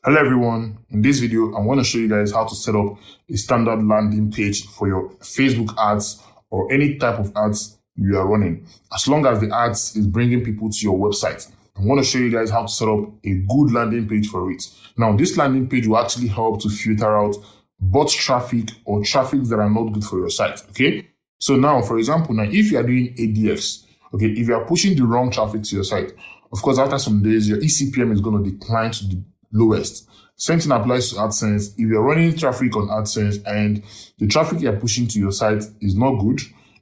Hello everyone, in this video I'm going to show you guys how to set up a standard landing page for your Facebook ads or any type of ads you are running, as long as the ads is bringing people to your website. I'm going to show you guys how to set up a good landing page for it. Now this landing page will actually help to filter out bot traffic or traffic that are not good for your site. Okay, so now for example, now if you are doing ADX, okay, if you are pushing the wrong traffic to your site, of course after some days your eCPM is going to decline to the lowest. Same thing applies to AdSense. If you're running traffic on AdSense and the traffic you're pushing to your site is not good,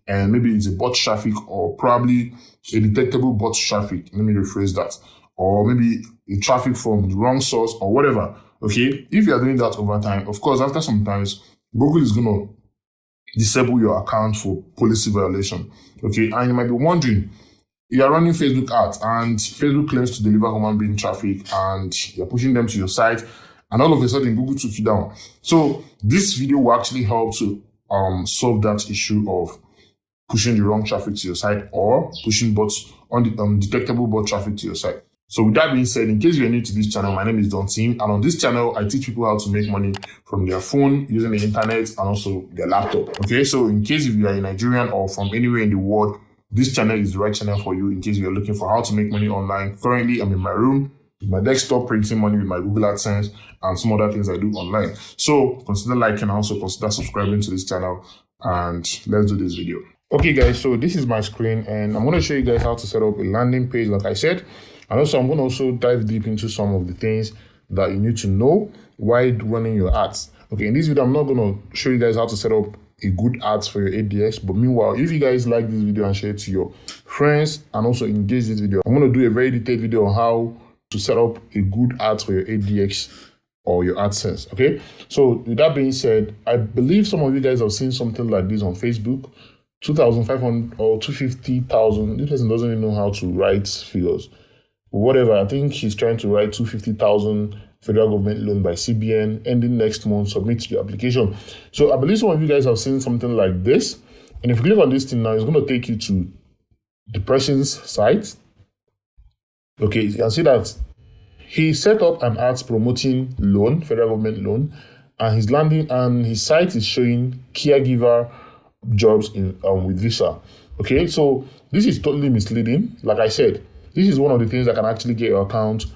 and maybe it's a bot traffic or probably a detectable bot traffic, let me rephrase that, or maybe a traffic from the wrong source or whatever, okay? If you're doing that over time, of course, after some times, Google is going to disable your account for policy violation, okay? And you might be wondering, you are running Facebook ads and Facebook claims to deliver human being traffic and you're pushing them to your site and all of a sudden Google took you down. So this video will actually help to solve that issue of pushing the wrong traffic to your site or pushing bots on the detectable bot traffic to your site. So with that being said, in case you're new to this channel, my name is Don Tim, and on this channel, I teach people how to make money from their phone, using the internet, and also their laptop. Okay, so in case if you are a Nigerian or from anywhere in the world, this channel is the right channel for you in case you're looking for how to make money online. Currently, I'm in my room with my desktop printing money with my Google AdSense and some other things I do online. So consider liking and also consider subscribing to this channel, and let's do this video. Okay guys, so this is my screen and I'm going to show you guys how to set up a landing page like I said. And also I'm going to also dive deep into some of the things that you need to know while running your ads. Okay, in this video, I'm not going to show you guys how to set up a good ads for your ADX. But meanwhile, if you guys like this video and share it to your friends and also engage this video, I'm going to do a very detailed video on how to set up a good ads for your ADX or your AdSense. Okay, so with that being said, I believe some of you guys have seen something like this on Facebook. 2,500 or 250,000. This person doesn't even know how to write figures. Whatever, I think he's trying to write 250,000 federal government loan by CBN, ending next month, submit your application. So I believe some of you guys have seen something like this. And if you click on this thing now, it's going to take you to the person's site. Okay, you can see that he set up an ads promoting loan, federal government loan, and his landing and his site is showing caregiver jobs in with Visa. Okay, so this is totally misleading. Like I said, this is one of the things that can actually get your account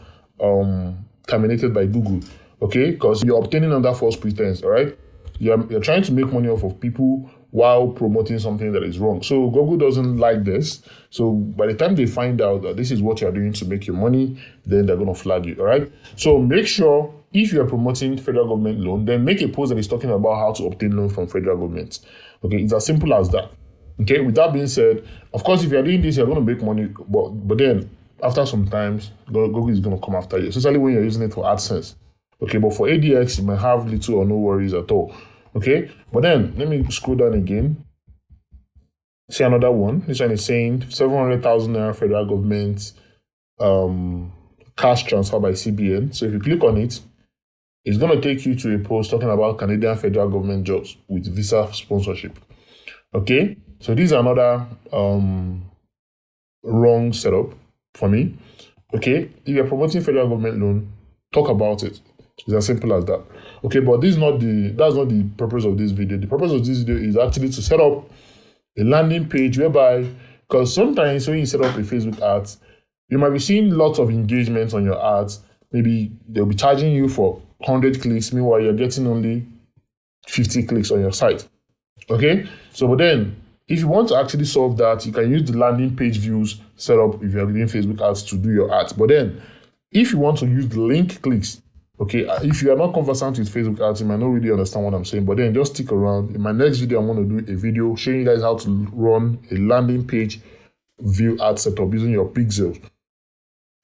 terminated by Google. Okay, because you're obtaining under false pretense. All right, you're trying to make money off of people while promoting something that is wrong. So Google doesn't like this. So by the time they find out that this is what you're doing to make your money, then they're going to flag you. All right, so make sure if you're promoting federal government loan, then make a post that is talking about how to obtain loan from federal government. Okay, it's as simple as that. Okay, with that being said, of course, if you're doing this, you're going to make money, but then after some times, Google is going to come after you, especially when you're using it for AdSense. Okay, but for ADX, you might have little or no worries at all. Okay, but then let me scroll down again. See another one. This one is saying 700,000 naira federal government cash transfer by CBN. So if you click on it, it's going to take you to a post talking about Canadian federal government jobs with Visa sponsorship. Okay, so this is another wrong setup for me. Okay, if you're promoting federal government loan, talk about it. It's as simple as that. Okay, but that's not the purpose of this video. The purpose of this video is actually to set up a landing page whereby, because sometimes when you set up a Facebook ads, you might be seeing lots of engagements on your ads. Maybe they'll be charging you for 100 clicks, meanwhile you're getting only 50 clicks on your site. Okay, so but then if you want to actually solve that, you can use the landing page views setup if you're doing Facebook ads to do your ads. But then if you want to use the link clicks, okay, if you are not conversant with Facebook ads, you might not really understand what I'm saying, but then just stick around. In my next video, I'm going to do a video showing you guys how to run a landing page view ad setup using your pixels.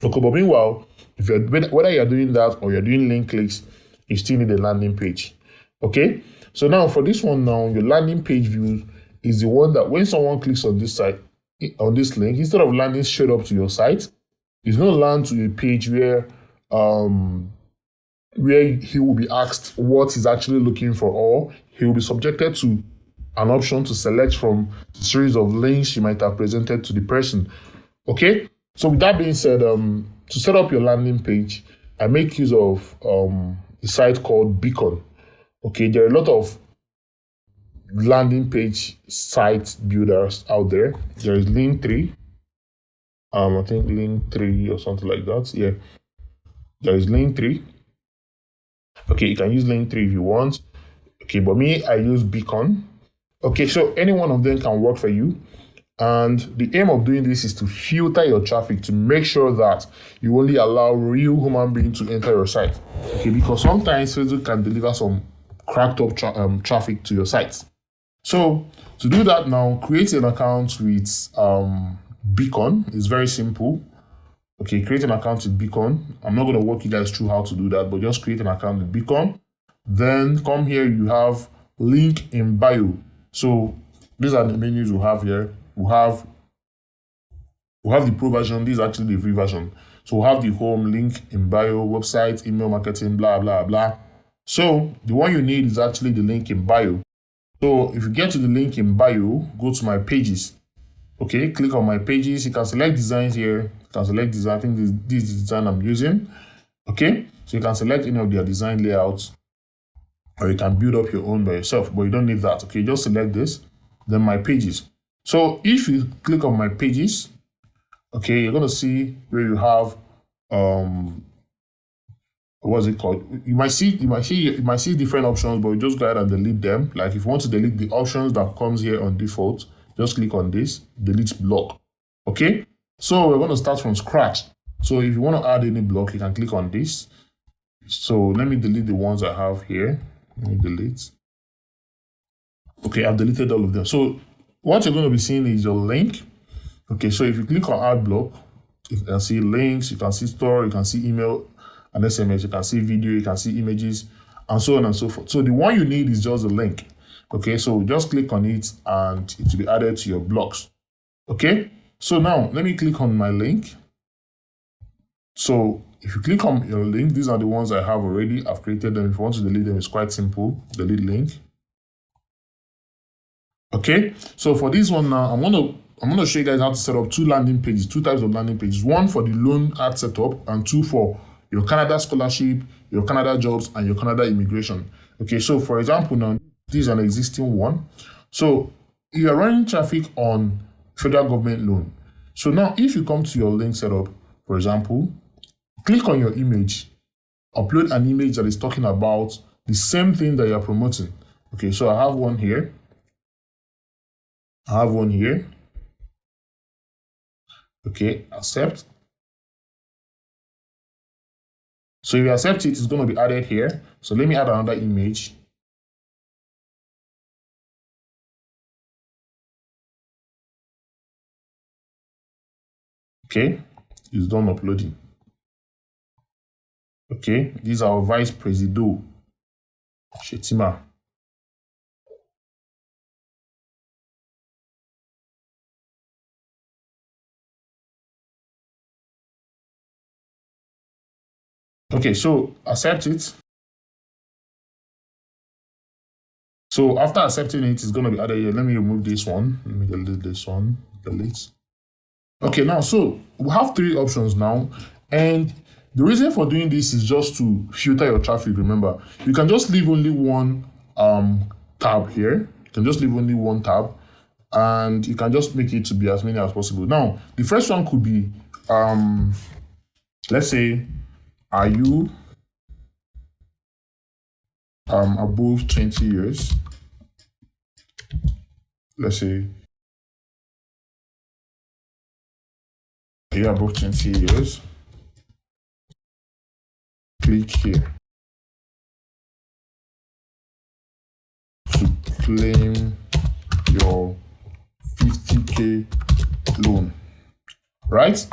Okay, but meanwhile, if you're whether you're doing that or you're doing link clicks, you still need a landing page. Okay, so now for this one, now your landing page view is the one that when someone clicks on this site, on this link, instead of landing straight up to your site, it's going to land to a page where he will be asked what he's actually looking for, or he will be subjected to an option to select from a series of links you might have presented to the person. Okay, so with that being said, to set up your landing page, I make use of a site called Beacon. Okay, there are a lot of landing page site builders out there. There is Link3. I think Link3 or something like that. Yeah, there is Link3. Okay, you can use Link3 if you want. Okay, but me, I use Beacon. Okay, so any one of them can work for you. And the aim of doing this is to filter your traffic to make sure that you only allow real human beings to enter your site. Okay, because sometimes Facebook can deliver some cracked up traffic to your site. So to do that now, create an account with Beacon. It's very simple. Okay, create an account with Beacon. I'm not going to walk you guys through how to do that, but just create an account with Beacon. Then come here, you have link in bio. So these are the menus we have here. We have the pro version. This is actually the free version. So we have the home, link in bio, website, email marketing, blah, blah, blah. So the one you need is actually the link in bio. So if you get to the link in bio, go to my pages. Okay, click on my pages. You can select designs here. You can select design. I think this is the design I'm using. Okay, so you can select any of their design layouts, or you can build up your own by yourself, but you don't need that. Okay, just select this, then my pages. So if you click on my pages, okay, you're gonna see where you have what's it called? You might see different options, but you just go ahead and delete them. Like if you want to delete the options that comes here on default, just click on this, delete block. Okay, so we're going to start from scratch. So if you want to add any block, you can click on this. So let me delete the ones I have here. Let me delete. Okay, I've deleted all of them. So what you're going to be seeing is your link. Okay, so if you click on add block, you can see links, you can see store, you can see email and SMS, you can see video, you can see images, and so on and so forth. So the one you need is just the link. Okay, so just click on it and it will be added to your blocks. Okay, so now let me click on my link. So if you click on your link, these are the ones I have already. I've created them. If you want to delete them, it's quite simple. Delete link. Okay, so for this one now, I'm gonna show you guys how to set up two landing pages, two types of landing pages. One for the loan ad setup, and two for your Canada scholarship, your Canada jobs, and your Canada immigration. Okay, so for example now, this is an existing one. So you are running traffic on federal government loan. So now if you come to your link setup, for example, click on your image, upload an image that is talking about the same thing that you're promoting. Okay, so I have one here. Okay, accept. So if you accept it, it's going to be added here. So let me add another image. Okay, it's done uploading. Okay, these are our Vice Presido, Shetima. Okay, so accept it. So after accepting it, it's going to be added here. Let me remove this one. Let me delete this one. Delete. Okay, now, so we have three options now. And the reason for doing this is just to filter your traffic. Remember, you can just leave only one tab here. You can just leave only one tab. And you can just make it to be as many as possible. Now, the first one could be, let's say, are you above 20 years? Let's say you're above 20 years. Click here to claim your 50K loan, right?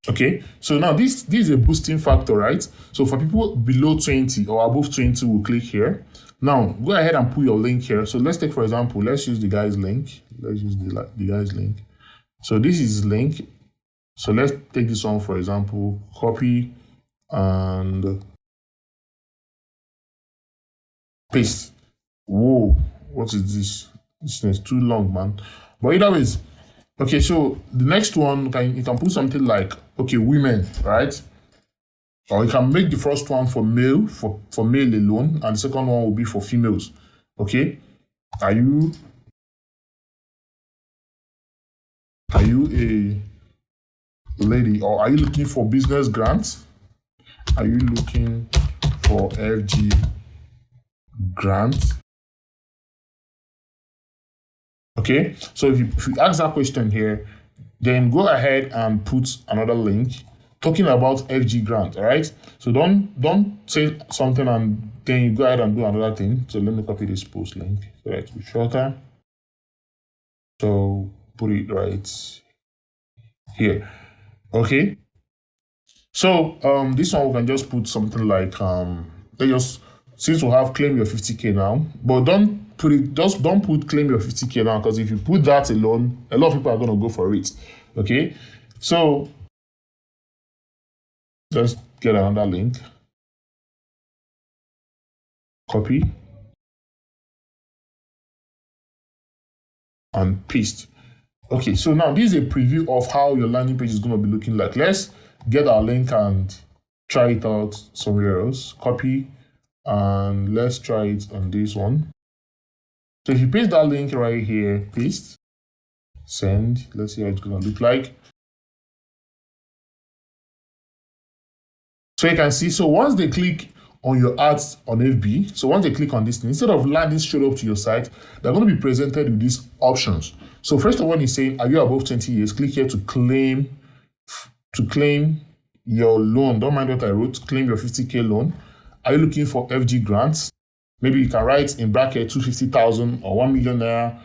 Okay, so now this is a boosting factor, right? So for people below 20 or above 20, we'll click here. Now go ahead and put your link here. So let's take, for example, let's use the guy's link. Let's use the guy's link. So this is his link. So let's take this one, for example, copy and paste. Whoa, what is this? This is too long, man. But either ways, okay, so the next one, you can put something like, okay, women, right? Or you can make the first one for male, for male alone, and the second one will be for females. Okay? Are you a lady, or are you looking for business grants? Are you looking for FG grants? Okay, so if you ask that question here, then go ahead and put another link talking about FG grant. All right, so don't say something and then you go ahead and do another thing. So let me copy this post link so that it's shorter. So put it right here. Okay, so this one we can just put something like since we have claim your 50K now, but don't put claim your 50K now, because if you put that alone, a lot of people are going to go for it. Okay, so just get another link, copy and paste. Okay, so now this is a preview of how your landing page is going to be looking like. Let's get our link and try it out somewhere else. Copy, and let's try it on this one. So if you paste that link right here, paste, send, let's see how it's going to look like. So you can see, so once they click on your ads on FB, so once they click on this thing, instead of landing straight up to your site, they're going to be presented with these options. So first of all, he's saying, are you above 20 years? Click here to claim your loan. Don't mind what I wrote, claim your 50K loan. Are you looking for FG grants? Maybe you can write in bracket 250,000 or 1 million naira.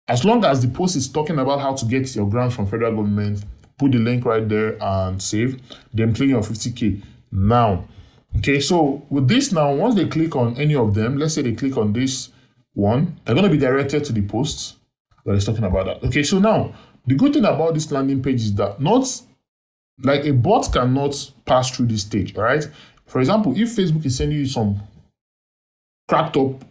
As long as the post is talking about how to get your grant from federal government, put the link right there and save, then claim your 50K now. Okay, so with this now, once they click on any of them, let's say they click on this one, they're going to be directed to the post that is talking about that. Okay, so now the good thing about this landing page is that not like a bot cannot pass through this stage. All right, for example, if Facebook is sending you some cracked up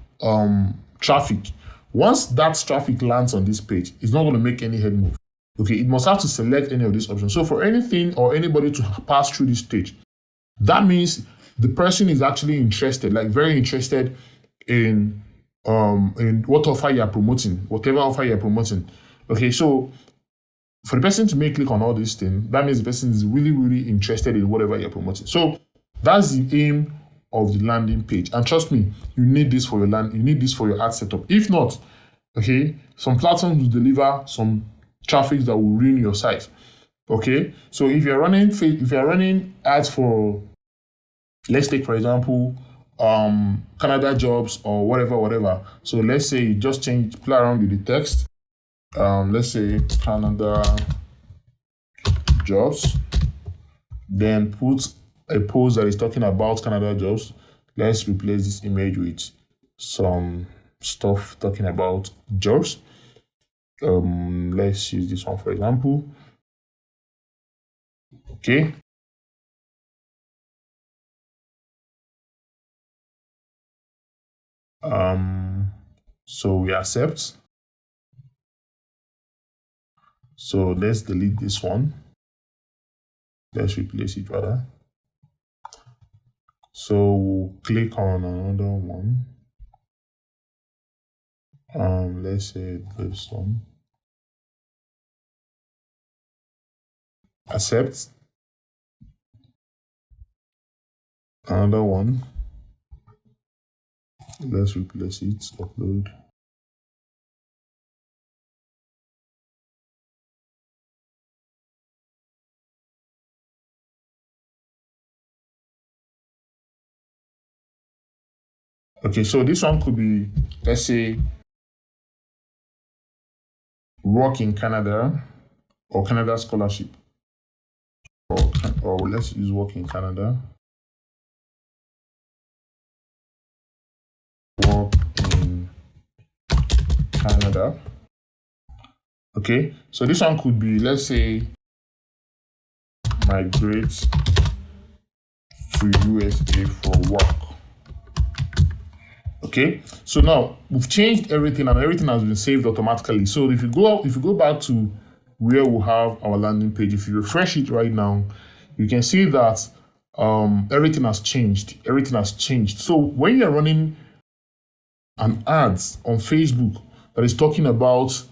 traffic, once that traffic lands on this page, it's not going to make any head move. Okay, it must have to select any of these options. So for anything or anybody to pass through this stage, that means the person is actually interested, like very interested in what offer you are promoting, whatever offer you are promoting. Okay, so for the person to make click on all these things, that means the person is really, really interested in whatever you're promoting. So that's the aim of the landing page. And trust me, you need this for your ad setup. If not, okay, some platforms will deliver some traffic that will ruin your site. Okay, so if you're running ads for, let's take for example Canada jobs or whatever. So let's say you just play around with the text. Let's say Canada jobs, then put a post that is talking about Canada jobs. Let's replace this image with some stuff talking about jobs. Let's use this one for example. Okay. So we accept. So let's delete this one. Let's replace it rather. So we'll click on another one. Let's say this one. Accept. Another one. Let's replace it. Upload. Okay, so this one could be, let's say, work in Canada or Canada scholarship. Or let's use work in Canada. Work in Canada. Okay, so this one could be, let's say, migrate to USA for work. Okay, so now we've changed everything and everything has been saved automatically. So if you go back to where we have our landing page, if you refresh it right now, you can see that everything has changed. Everything has changed. So when you're running an ads on Facebook that is talking about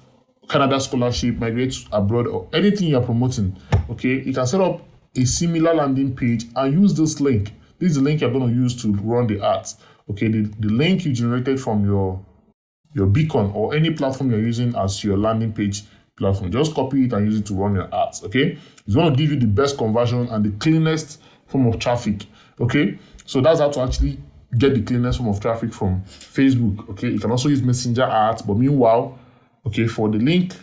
Canada scholarship, migrate abroad, or anything you're promoting, okay, you can set up a similar landing page and use this link. This is the link you're going to use to run the ads. Okay, the link you generated from your beacon or any platform you're using as your landing page platform. Just copy it and use it to run your ads. Okay, it's going to give you the best conversion and the cleanest form of traffic. Okay, so that's how to actually get the cleanest form of traffic from Facebook. Okay, you can also use messenger ads, but meanwhile, okay, for the link,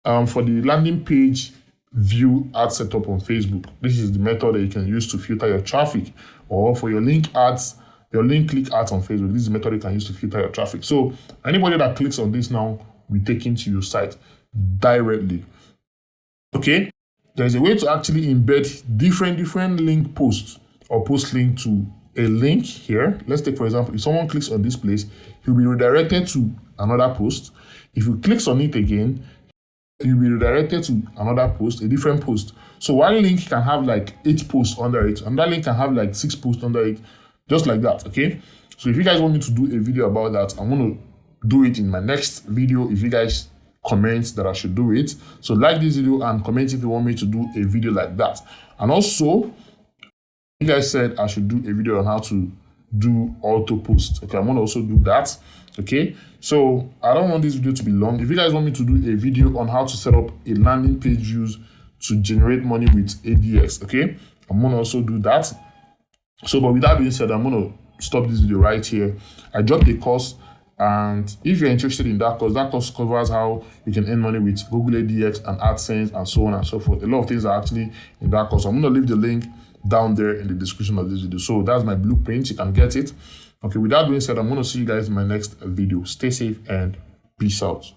for the landing page view ad setup on Facebook, this is the method that you can use to filter your traffic. Or for your link ads, your link click ads on Facebook, this is the method you can use to filter your traffic. So anybody that clicks on this now will be taken to your site directly. Okay, there's a way to actually embed different link posts or post link to a link here. Let's take, for example, if someone clicks on this place, he'll be redirected to another post. If he clicks on it again, you'll be redirected to another post, a different post. So one link can have like 8 posts under it, another link can have like 6 posts under it, just like that. Okay, so if you guys want me to do a video about that, I'm going to do it in my next video. If you guys comment that I should do it, so like this video and comment if you want me to do a video like that. And also, you guys said I should do a video on how to do auto post. Okay, I'm going to also do that. Okay, so I don't want this video to be long. If you guys want me to do a video on how to set up a landing page use to generate money with ADX, okay, I'm going to also do that. So, but with that being said, I'm going to stop this video right here. I dropped a course, and if you're interested in that course covers how you can earn money with Google ADX and AdSense and so on and so forth. A lot of things are actually in that course. So I'm going to leave the link down there in the description of this video. So that's my blueprint. You can get it. Okay, with that being said, I'm going to see you guys in my next video. Stay safe and peace out.